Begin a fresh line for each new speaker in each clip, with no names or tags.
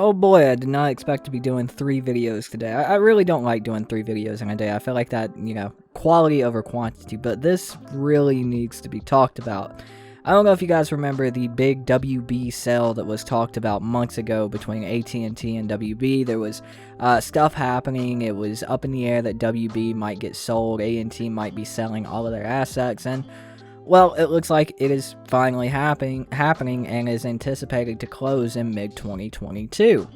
Oh boy, I did not expect to be doing 3 videos today. I really don't like doing 3 videos in a day. I feel like that, quality over quantity, but this really needs to be talked about. I don't know if you guys remember the big WB sale that was talked about months ago between AT&T and WB. There was stuff happening. It was up in the air that WB might get sold. AT&T might be selling all of their assets, and well, it looks like it is finally happening and is anticipated to close in mid-2022.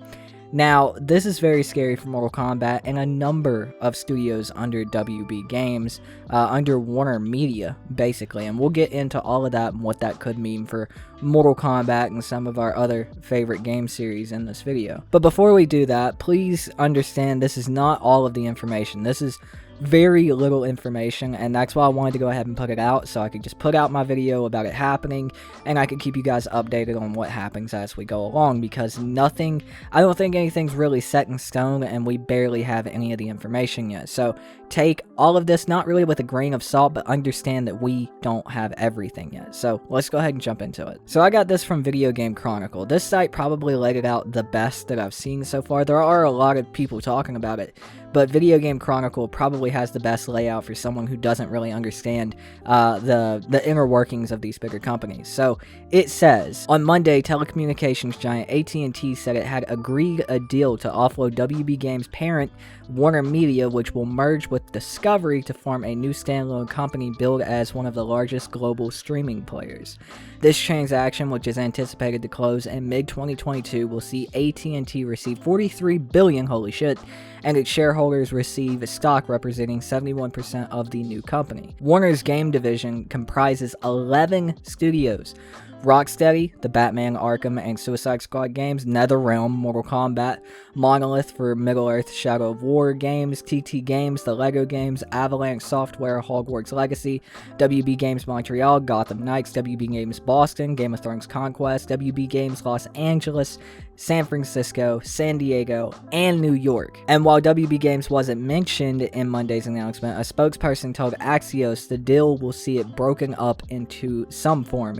Now, this is very scary for Mortal Kombat and a number of studios under WB Games, under Warner Media, basically, and we'll get into all of that and what that could mean for Mortal Kombat and some of our other favorite game series in this video. But before we do that, please understand this is not all of the information. This is very little information, and that's why I wanted to go ahead and put it out, so I could just put out my video about it happening, and I could keep you guys updated on what happens as we go along, because I don't think anything's really set in stone, and we barely have any of the information yet. So take all of this not really with a grain of salt, but understand that we don't have everything yet. So let's go ahead and jump into it. So I got this from Video Game Chronicle. This site probably laid it out the best that I've seen so far. There are a lot of people talking about it, but Video Game Chronicle probably has the best layout for someone who doesn't really understand the inner workings of these bigger companies. So it says, on Monday, telecommunications giant AT&T said it had agreed a deal to offload WB Games' parent, Warner Media, which will merge with Discovery to form a new standalone company billed as one of the largest global streaming players. This transaction, which is anticipated to close in mid-2022, will see AT&T receive $43 billion, holy shit, and its shareholders receive stock representing 71% of the new company. Warner's game division comprises 11 studios: Rocksteady, the Batman, Arkham, and Suicide Squad games; NetherRealm, Mortal Kombat; Monolith for Middle-earth Shadow of War games; TT Games, the LEGO games; Avalanche Software, Hogwarts Legacy; WB Games Montreal, Gotham Knights; WB Games Boston, Game of Thrones Conquest; WB Games Los Angeles, San Francisco, San Diego, and New York. And while WB Games wasn't mentioned in Monday's announcement, a spokesperson told Axios the deal will see it broken up into some form.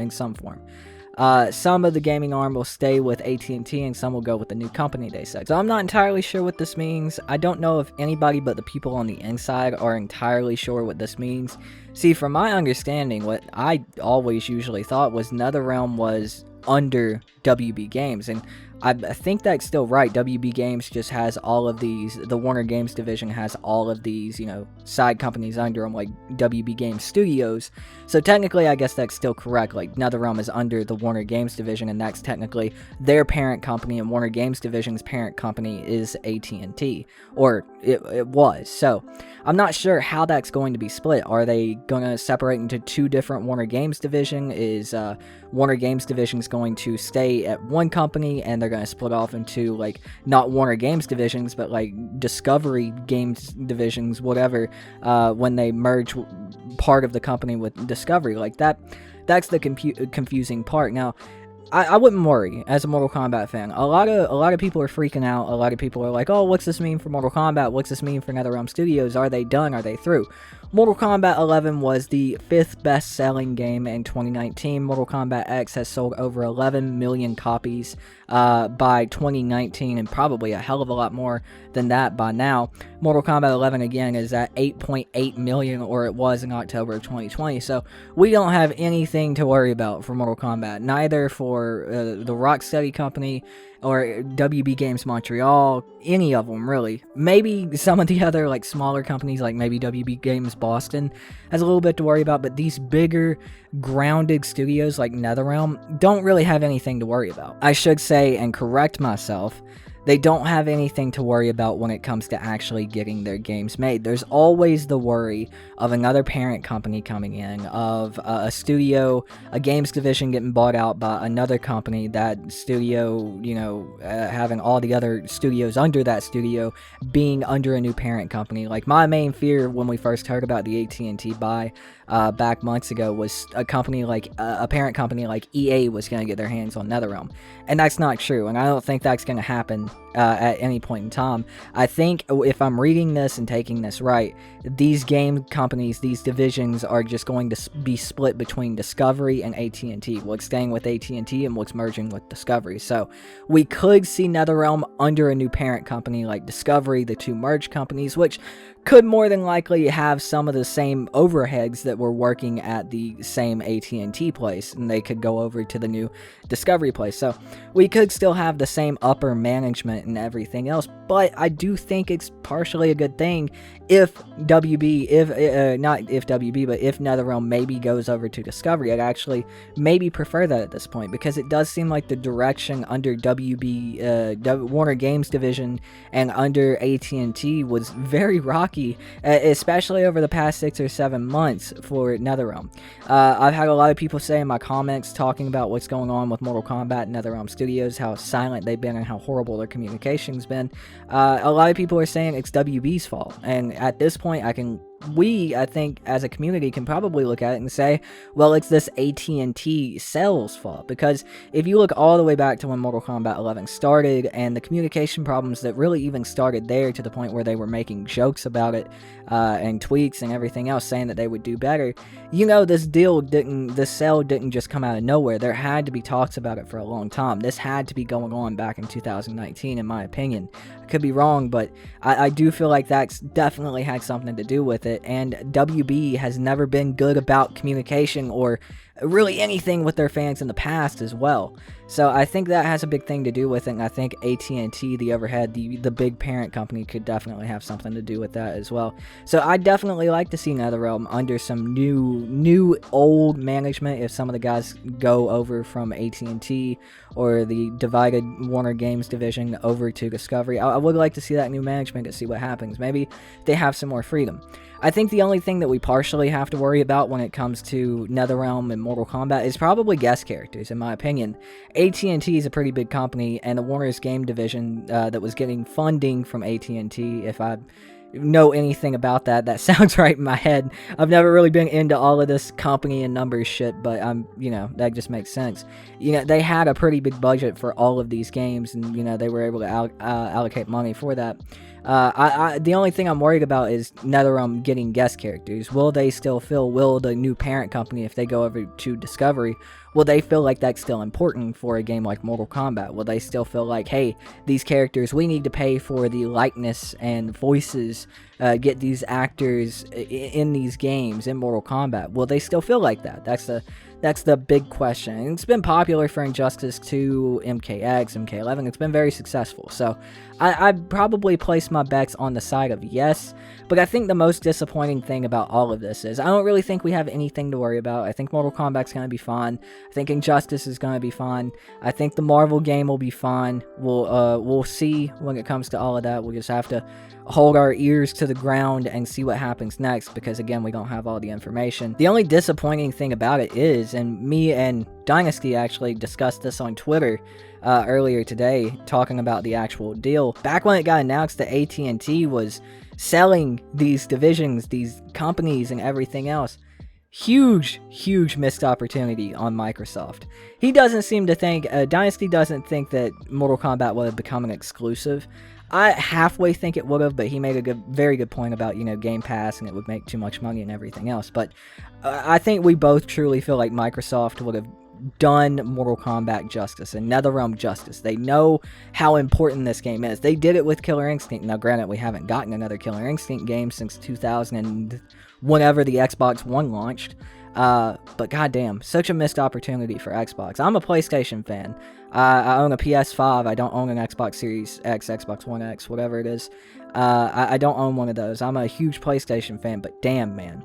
Some of the gaming arm will stay with AT&T and some will go with the new company, they said. So I'm not entirely sure what this means. I don't know if anybody but the people on the inside are entirely sure what this means. See, from my understanding, what I always usually thought was NetherRealm was under WB Games, and I think that's still right. WB Games just has all of these, the Warner Games division has all of these, side companies under them, like WB Games Studios. So technically, I guess that's still correct. Like, NetherRealm is under the Warner Games division, and that's technically their parent company, and Warner Games division's parent company is AT&T, or it was. So I'm not sure how that's going to be split. Are they going to separate into two different Warner Games division? Is Warner Games division is going to stay at one company, and they're going to split off into, like, not Warner Games divisions, but like Discovery Games divisions, whatever, when they merge part of the company with Discovery? Like, that's the confusing part. Now, I wouldn't worry as a Mortal Kombat fan. A lot of people are freaking out. A lot of people are like, oh, what's this mean for Mortal Kombat? What's this mean for NetherRealm Studios? Are they done? Are they through? Mortal Kombat 11 was the 5th best-selling game in 2019. Mortal Kombat X has sold over 11 million copies by 2019, and probably a hell of a lot more than that by now. Mortal Kombat 11, again, is at 8.8 million, or it was in October of 2020, so we don't have anything to worry about for Mortal Kombat, neither for the Rocksteady company or WB Games Montreal, any of them, really. Maybe some of the other, like, smaller companies, like maybe WB Games Boston, has a little bit to worry about, but these bigger, grounded studios like NetherRealm don't really have anything to worry about. I should say, and correct myself, they don't have anything to worry about when it comes to actually getting their games made. There's always the worry of another parent company coming in, of a studio, a games division getting bought out by another company, that studio, having all the other studios under that studio being under a new parent company. Like, my main fear when we first heard about the AT&T buy back months ago was a company like, a parent company like EA was going to get their hands on NetherRealm. And that's not true, and I don't think that's going to happen at any point in time. I think if I'm reading this and taking this right, these game companies, these divisions are just going to be split between Discovery and AT&T. What's staying with AT&T and what's merging with Discovery. So we could see NetherRealm under a new parent company like Discovery, the two merged companies, which could more than likely have some of the same overheads that were working at the same AT&T place, and they could go over to the new Discovery place. So we could still have the same upper management and everything else, but I do think it's partially a good thing if WB, not if WB, but if NetherRealm maybe goes over to Discovery. I'd actually maybe prefer that at this point, because it does seem like the direction under WB, Warner Games division, and under AT&T was very rocky, especially over the past 6 or 7 months for NetherRealm. I've had a lot of people say in my comments talking about what's going on with Mortal Kombat and NetherRealm Studios, how silent they've been and how horrible their communication's been. A lot of people are saying it's WB's fault, and at this point I think as a community can probably look at it and say, well, it's this AT&T sales fault, because if you look all the way back to when Mortal Kombat 11 started, and the communication problems that really even started there to the point where they were making jokes about it, and tweets and everything else saying that they would do better, this sale didn't just come out of nowhere. There had to be talks about it for a long time. This had to be going on back in 2019, in my opinion. I could be wrong, but I do feel like that's definitely had something to do with it. And WB has never been good about communication or really anything with their fans in the past as well. So I think that has a big thing to do with it, and I think AT&T, the overhead, the big parent company, could definitely have something to do with that as well. So I definitely like to see NetherRealm under some new old management if some of the guys go over from AT&T or the divided Warner Games division over to Discovery. I would like to see that new management to see what happens. Maybe they have some more freedom. I think the only thing that we partially have to worry about when it comes to NetherRealm and Mortal Kombat is probably guest characters, in my opinion. AT&T is a pretty big company, and the Warner's game division that was getting funding from AT&T, if I know anything about that, that sounds right in my head. I've never really been into all of this company and numbers shit, but that just makes sense. They had a pretty big budget for all of these games, and they were able to allocate money for that. The only thing I'm worried about is NetherRealm getting guest characters. Will the new parent company, if they go over to Discovery, will they feel like that's still important for a game like Mortal Kombat? Will they still feel like, hey, these characters, we need to pay for the likeness and voices, get these actors in these games, in Mortal Kombat? Will they still feel like that? That's the big question. And it's been popular for Injustice 2, MKX, MK11. It's been very successful. So I'd probably place my bets on the side of yes. But I think the most disappointing thing about all of this is I don't really think we have anything to worry about. I think Mortal Kombat's going to be fine. I think Injustice is going to be fine. I think the Marvel game will be fine. We'll see when it comes to all of that. We'll just have to hold our ears to the ground and see what happens next, because again, we don't have all the information. The only disappointing thing about it is, and me and Dynasty actually discussed this on Twitter earlier today, talking about the actual deal. Back when it got announced that AT&T was selling these divisions, these companies and everything else, huge missed opportunity on Microsoft. He doesn't seem to think, Dynasty doesn't think that Mortal Kombat would have become an exclusive. I halfway think it would have, but he made a very good point about, Game Pass, and it would make too much money and everything else. But I think we both truly feel like Microsoft would have done Mortal Kombat justice and NetherRealm justice. They know how important this game is. They did it with Killer Instinct. Now, granted, we haven't gotten another Killer Instinct game since 2000 and whenever the Xbox One launched. But goddamn, such a missed opportunity for Xbox. I'm a PlayStation fan. I own a PS5. I don't own an Xbox Series X, Xbox One X, whatever it is. I don't own one of those. I'm a huge PlayStation fan, but damn, man.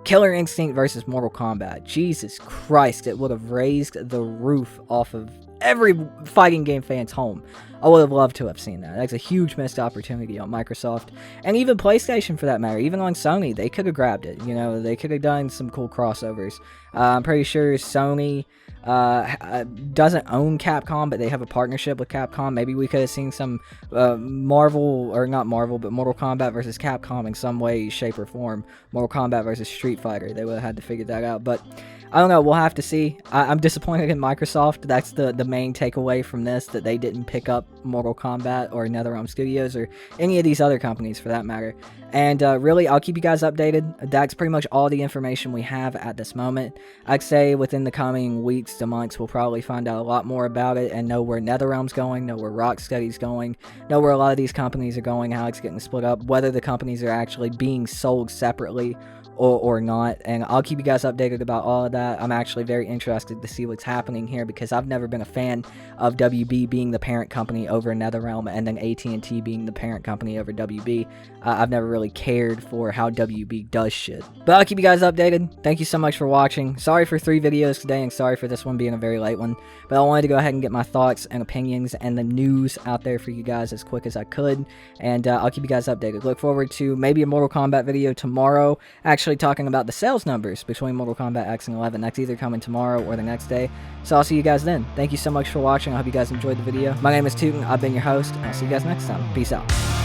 Killer Instinct versus Mortal Kombat. Jesus Christ, it would have raised the roof off of every fighting game fan's home. I would have loved to have seen that. That's a huge missed opportunity on Microsoft, and even PlayStation for that matter. Even on Sony, they could have grabbed it. They could have done some cool crossovers. I'm pretty sure Sony doesn't own Capcom, but they have a partnership with Capcom. Maybe we could have seen some Mortal Kombat versus Capcom in some way, shape, or form. Mortal Kombat versus Street Fighter. They would have had to figure that out, but I don't know. We'll have to see. I'm disappointed in Microsoft. That's the main takeaway from this, that they didn't pick up Mortal Kombat or NetherRealm Studios or any of these other companies for that matter. And really, I'll keep you guys updated. That's pretty much all the information we have at this moment. I'd say within the coming weeks to months, we'll probably find out a lot more about it and know where NetherRealm's going, know where Rocksteady's going, know where a lot of these companies are going, how it's getting split up, whether the companies are actually being sold separately or not, and I'll keep you guys updated about all of that. I'm actually very interested to see what's happening here because I've never been a fan of WB being the parent company over NetherRealm and then AT&T being the parent company over WB. I've never really cared for how WB does shit. But I'll keep you guys updated. Thank you so much for watching. Sorry for 3 videos today and sorry for this one being a very late one, but I wanted to go ahead and get my thoughts and opinions and the news out there for you guys as quick as I could, and I'll keep you guys updated. Look forward to maybe a Mortal Kombat video tomorrow, actually talking about the sales numbers between Mortal Kombat X and 11. That's either coming tomorrow or the next day. So I'll see you guys then. Thank you so much for watching. I hope you guys enjoyed the video. My name is Tootin. I've been your host, and I'll see you guys next time. Peace out.